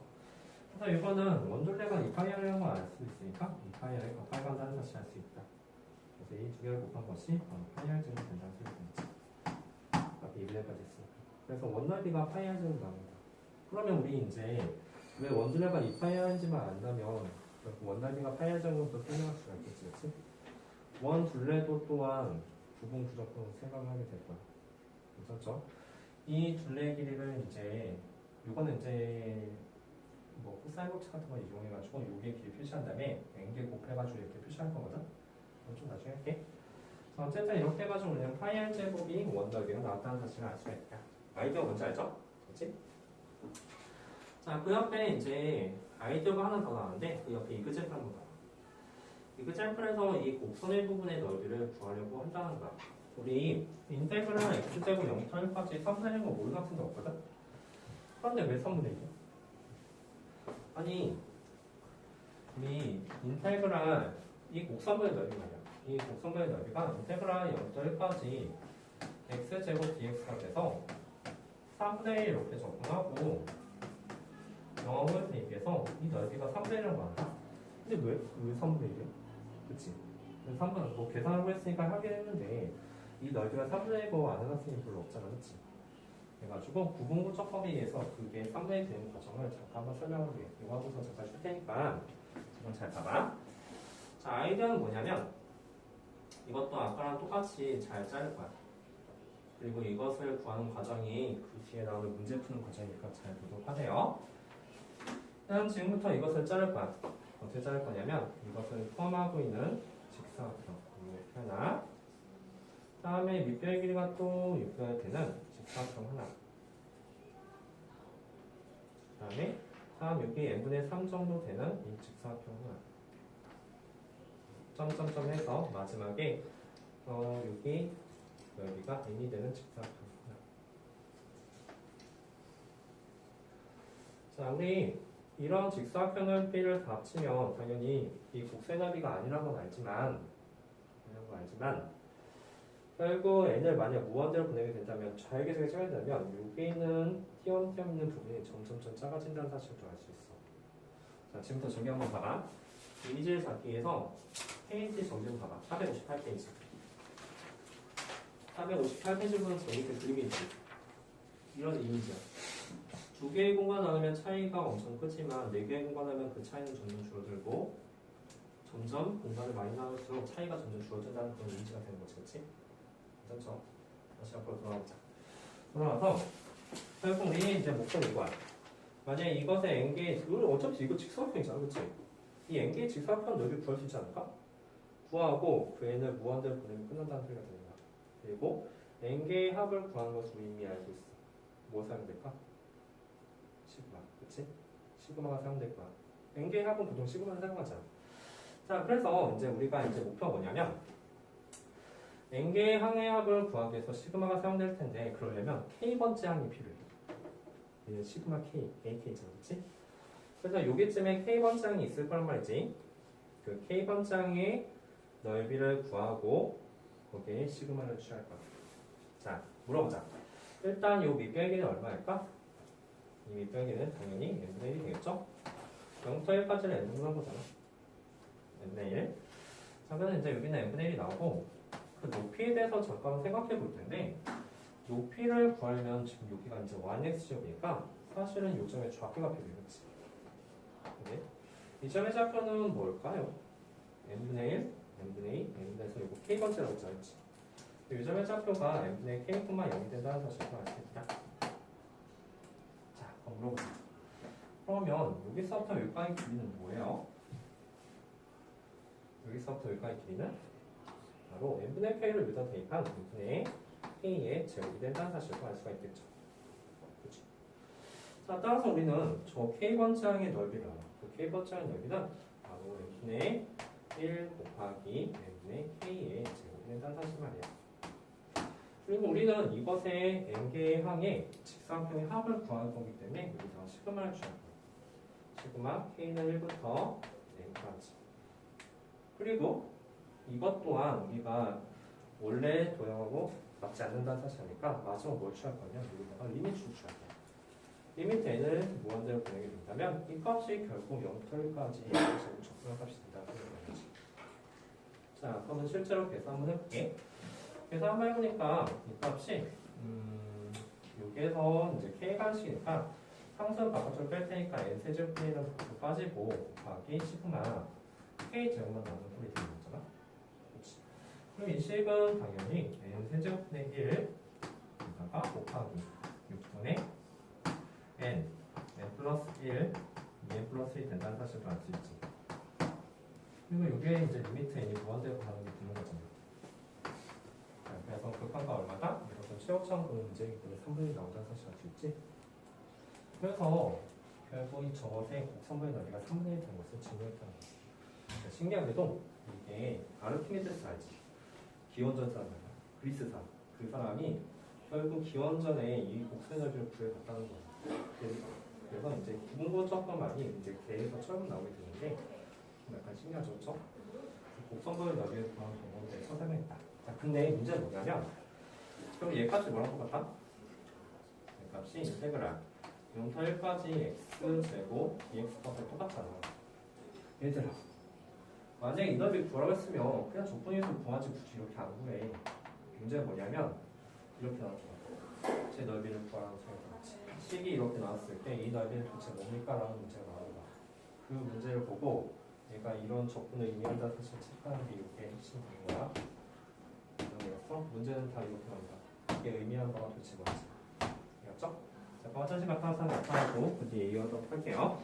S1: 그래서 이거는 원둘레가 이파이알이라는 걸 알 수 있으니까 이파이알에 가까이 간다는 사실을 알 수 있다. 그래서 이 두 개를 곱한 것이 파이알 제곱이 된다는 소리가 되겠지. 2분의까지 있으니까. 그래서 원넓이가 파이알제곱 나옵니다. 그러면 우리 이제 왜 원둘레가 2파이알인지만 안다면 원넓이가 파이알제곱으로 설명할 수가 있겠지, 그렇지? 원둘레도 또한 구분구적으로 생각을 하게 될 거야. 괜찮죠? 이 둘레 길이를 이제 이거는 이제 뭐 코사인곱치 같은 거 이용해가지고 요게 길이 표시한 다음에 n개 곱해가지고 이렇게 표시할 거거든. 그건 좀 나중에 할게. 어쨌든 이렇게 해가지고 우리는 파이알 제곱이 원넓이가 나왔다는 사실을 알 수가 있다. 아이디어 뭔지 알죠? 그렇지? 자, 그 옆에 이제 아이디어가 하나 더 나왔는데 그 옆에 이그젠플 한번 봐. 이그젠플에서 이 곡선의 부분의 넓이를 구하려고 한다는 거야. 우리 인테그랄 x제곱 0부터 1까지 3분의 1거 모르는 학생도 없거든? 그런데 왜 3분의 1이야? 아니 우리 인테그랄 이 곡선분의 넓이 말이야. 이 곡선분의 넓이가 인테그랄 0부터 1까지 x제곱 dx가 돼서 3분의 1 이렇게 적분하고 0을 대입해서 이 넓이가 3분의 1이라고 한다. 근데 왜 3분의 1이야? 그치? 3분의 뭐 계산하고 했으니까 하긴 했는데 이 넓이가 3분의 1고 아는 학생이 별로 없잖아. 그치? 그래가지고 구분구조법에 의해서 그게 3분의 1 되는 과정을 잠깐 한번 설명을 해. 이거 하고서 잠깐 쉴 테니까 이건 잘 봐봐. 자, 아이디어는 뭐냐면 이것도 아까랑 똑같이 잘 자를 거야. 그리고 이것을 구하는 과정이 그 뒤에 나오는 문제 푸는 과정이니까 잘 보도록 하세요. 그럼 지금부터 이것을 자를 거야. 어떻게 자를 거냐면 이것을 포함하고 있는 직사각형 하나, 다음에 밑변의 길이가 또 6변이 되는 직사각형 하나, 다음에 다음 여기 n분의 3 정도 되는 이 직사각형 하나, 점점점 해서 마지막에 여기 여기가 n이 되는 직사각형 하나. 자, 우리 이런 직사각형을 P를 다 합치면 당연히 이 곡선의 넓이가 아니라고는 알지만 결국 n을 만약 무한대로 보내게 된다면 좌익에서 찍어야 되면 여기 있는 T1, T1 있는 부분이 점점점 작아진다는 사실도 알 수 있어. 자, 지금부터 저기 한번 봐봐. 이미지를 잡기 위해서 페이지 정리 좀 봐봐. 458페이지. 458페이지부터 저기 그 그림이 있지. 이런 이미지야. 두 개의 공간 나누면 차이가 엄청 크지만 네 개의 공간 나누면 그 차이는 점점 줄어들고 점점 공간을 많이 나눌수록 차이가 점점 줄어든다는 그런 이미지가 되는 거지, 그렇지? 괜찮죠? 다시 앞으로 돌아가보자. 돌아와서 결국 우리 이제 목표는 이거야. 만약에 이것의 n개의 어차피 이거 직사각형이잖아, 그렇지? 이 n개의 직사각형 넓이 구할 수 있지 않을까? 구하고 그 n을 무한대로 보내면 끝난다는 소리가 되는 거야. 그리고 n개의 합을 구하는 것을 우리 이미 알고 있어. 뭐 사용될까? 시그마, 그치? 시그마가 사용될 거야. n개의 합은 보통 시그마를 사용하잖아. 자, 그래서 이제 우리가 이제 목표가 뭐냐면 n개의 항의 합을 구하기 위해서 시그마가 사용될 텐데 그러려면 k번째 항이 필요해. 얘는 시그마 k, ak잖아, 그치? 그래서 여기쯤에 k번째 항이 있을 거란 말이지. 그 k번째 항의 넓이를 구하고 거기에 시그마를 취할 거야. 자, 물어보자. 일단 이 밑변의 길이는 얼마일까? 이 밑변의 길이는 당연히 n분의 1이 되겠죠? 0부터 1까지는 n분의 한 거잖아. n분의 1. 자, 그러면 이제 여기는 n분의 1이 나오고 그 높이에 대해서 잠깐 생각해 볼 텐데 높이를 구하려면 지금 여기가 이제 1x제곱이니까 사실은 이 점의 좌표가 필요해요. 그치? 네. 이 점의 좌표는 뭘까요? n분의 1, n분의 2, n분의 4 이거 k번째라고 했잖아. 이 점의 좌표가 n분의 k, 0이 된다는 사실을 알 수 있다. 자, 그럼 물어보자. 그러면 여기서부터 여기까지 길이는 뭐예요? 여기서부터 여기까지 길이는 바로 n분의 k를 여기다 대입한 n분의 k의 제곱이 된다는 사실을 알 수가 있겠죠. 그렇지? 자, 따라서 우리는 저 k번째 항의 넓이를 알아. 그 k번째 항의 넓이는 바로 n분의 1 곱하기 n분의 k의 제곱이 된다는 사실 말이야. 그리고 우리는 이것의 n개의 항의 직사각형의 합을 구하는 거기 때문에 여기다가 시그마를 취할 거야. 시그마 k는 1부터 n까지. 그리고 이것 또한 우리가 원래 도형하고 맞지 않는다는 사실이니까 마지막 뭘 취할 거냐? 여기다가 리미트를 취할 거야. 리미트 n을 무한대로 보내게 된다면 이 값이 결국 0부터 1까지 제곱 적분한 값이 된다는 거지. 자, 그러면 실제로 계산 한번 해볼게. 계산 한번 해보니까 이 값이 여기에서 이제 k간식이니까 상수 바깥으로 뺄 테니까 n 세제곱분이라는 것도 빠지고 곱하기 시그마 k 제곱만 나오는 꼴이 되는 거잖아. 그렇지. 그럼 이 식은 당연히 n 세제곱분의 1에다가 곱하기 6분의 n 플러스 1 n 플러스 1이 된다는 사실도 알 수 있지. 그리고 이게 이제 리미트 n이 무한대로 가는 게 되는 거잖아. 자, 그래서 극한가 얼마다? 이것은 최고차원 그런 문제이기 때문에 3분의 1 나온다는 사실 알 수 있지. 그래서 결국 이 저것의 곡선분의 넓이가 3분의 1 된 것을 증명했다는 거지. 신기하게도 이게 아르키메데스 알지? 기원전사는 그리스사 그 사람이 결국 기원전에 이 곡선의 넓이를 구해봤다는 거예요. 그래서 이제 구분고적분만이 이제 개에서 처음 나오게 되는데 약간 신기하죠, 그렇죠? 곡선의 넓이를 구하는 방법에 대해서 설명했다. 자, 근데 문제는 뭐냐면 그럼 얘 값이 뭐랑 똑같다? 얘 값이 인테그랄 0부터 1까지 x제곱 dx값과 똑같잖아. 얘들아, 만약에 이 넓이 구하라고 했으면 그냥 적분위에서 구하지 굳이 이렇게 안 구해. 문제는 뭐냐면 이렇게 나왔어. 제 넓이를 구하라는 생각이었지. 식이 이렇게 나왔을 때 이 넓이는 도대체 뭡니까? 라는 문제가 나오는 거야. 그 문제를 보고 얘가 이런 적분을 의미한다는 사실을 체크하는 게 이렇게 핵심인 거야. 이해했어? 문제는 다 이렇게 나온다. 이게 의미하는 거가 도대체 뭔지. 알았죠? 자, 화장실 갔다 온 사람 나타나고 그 뒤에 이어서 할게요.